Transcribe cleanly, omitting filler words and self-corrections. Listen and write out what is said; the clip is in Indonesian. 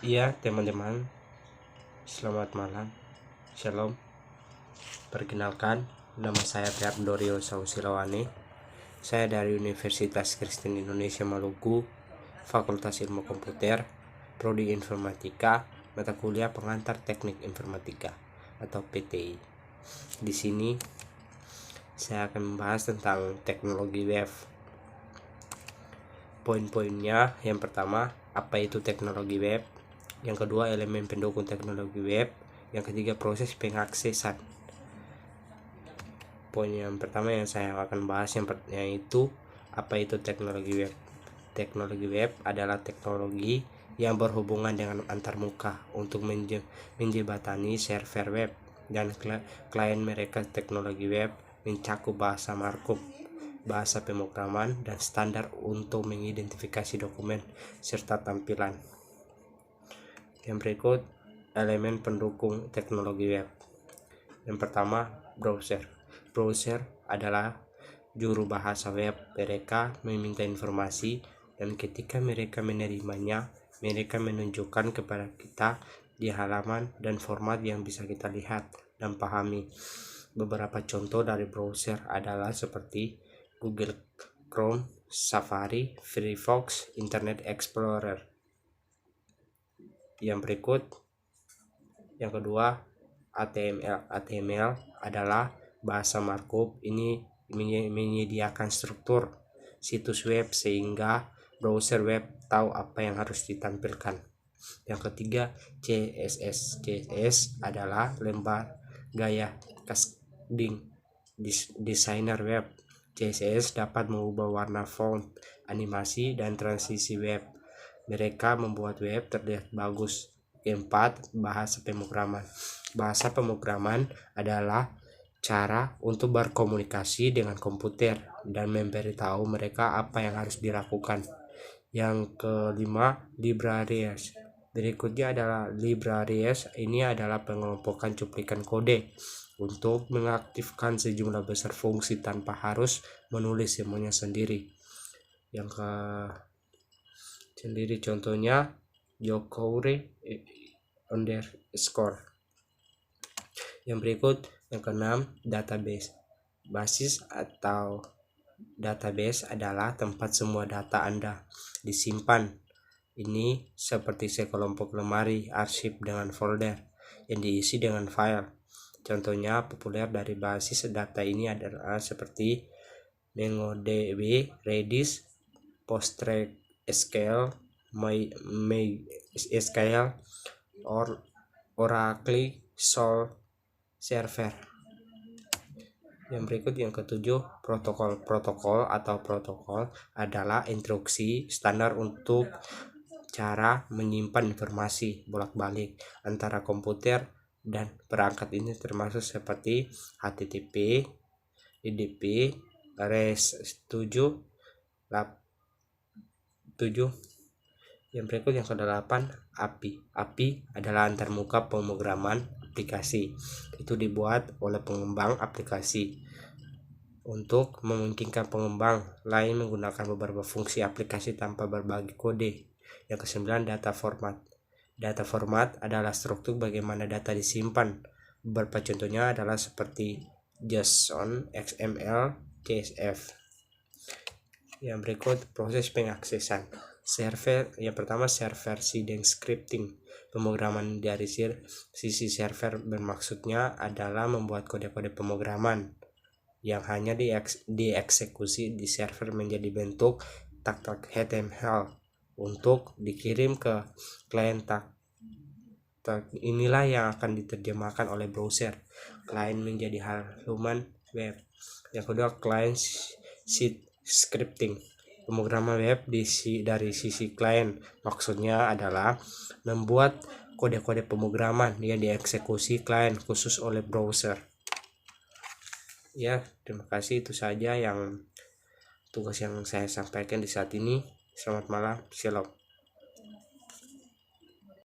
Iya teman-teman, selamat malam, shalom. Perkenalkan, nama saya Ferndorio Sausilawane. Saya dari Universitas Kristen Indonesia Maluku, Fakultas Ilmu Komputer, Prodi Informatika, mata kuliah pengantar Teknik Informatika atau PTI. Di sini saya akan membahas tentang teknologi web. Poin-poinnya, yang pertama, apa itu teknologi web? Yang kedua, elemen pendukung teknologi web. Yang ketiga, proses pengaksesan. Poin yang pertama yang saya akan bahas yaitu apa itu teknologi web. Teknologi web adalah teknologi yang berhubungan dengan antarmuka untuk menjembatani server web dan klien mereka. Teknologi web mencakup bahasa markup, bahasa pemrograman, dan standar untuk mengidentifikasi dokumen serta tampilan. Yang berikut, elemen pendukung teknologi web. Yang pertama, browser. Browser adalah juru bahasa web. Mereka meminta informasi, dan ketika mereka menerimanya, mereka menunjukkan kepada kita di halaman dan format yang bisa kita lihat dan pahami. Beberapa contoh dari browser adalah seperti Google Chrome, Safari, Firefox, Internet Explorer. Yang berikut, yang kedua, HTML. HTML adalah bahasa markup. Ini menyediakan struktur situs web sehingga browser web tahu apa yang harus ditampilkan. Yang ketiga, CSS. CSS adalah lembar gaya cascading designer web. CSS dapat mengubah warna font, animasi, dan transisi web. Mereka membuat web terlihat bagus. Keempat, bahasa pemrograman. Bahasa pemrograman adalah cara untuk berkomunikasi dengan komputer dan memberitahu mereka apa yang harus dilakukan. Yang kelima, libraries. Berikutnya adalah libraries. Ini adalah pengelompokan cuplikan kode untuk mengaktifkan sejumlah besar fungsi tanpa harus menulis semuanya sendiri. Yang contohnya Jokore underscore. Yang berikut, yang keenam, database. Basis atau database adalah tempat semua data Anda disimpan. Ini seperti sekelompok lemari arsip dengan folder yang diisi dengan file. Contohnya populer dari basis data ini adalah seperti MongoDB, Redis, PostgreSQL, MySQL, Oracle, Sol Server. Yang berikut, yang ketujuh, protokol. Protokol adalah instruksi standar untuk cara menyimpan informasi bolak-balik antara komputer dan perangkat. Ini termasuk seperti HTTP, HTTP, REST-7. Yang berikut, yang ke-8, API. API adalah antarmuka pemrograman aplikasi. Itu dibuat oleh pengembang aplikasi untuk memungkinkan pengembang lain menggunakan beberapa fungsi aplikasi tanpa berbagi kode. Yang ke-9, data format. Data format adalah struktur bagaimana data disimpan. Beberapa contohnya adalah seperti JSON, XML, CSV. Yang berikut, proses pengaksesan. Yang pertama, server side scripting. Pemrograman dari sisi server bermaksudnya adalah membuat kode-kode pemrograman yang hanya dieksekusi di server menjadi bentuk tag-tag HTML untuk dikirim ke klien. Tag inilah yang akan diterjemahkan oleh browser klien menjadi halaman web. Yang kedua, client side scripting. Pemrograman web dari sisi klien maksudnya adalah membuat kode-kode pemrograman yang dieksekusi klien khusus oleh browser. Ya, terima kasih. Itu saja yang tugas yang saya sampaikan di saat ini. Selamat malam, shalom.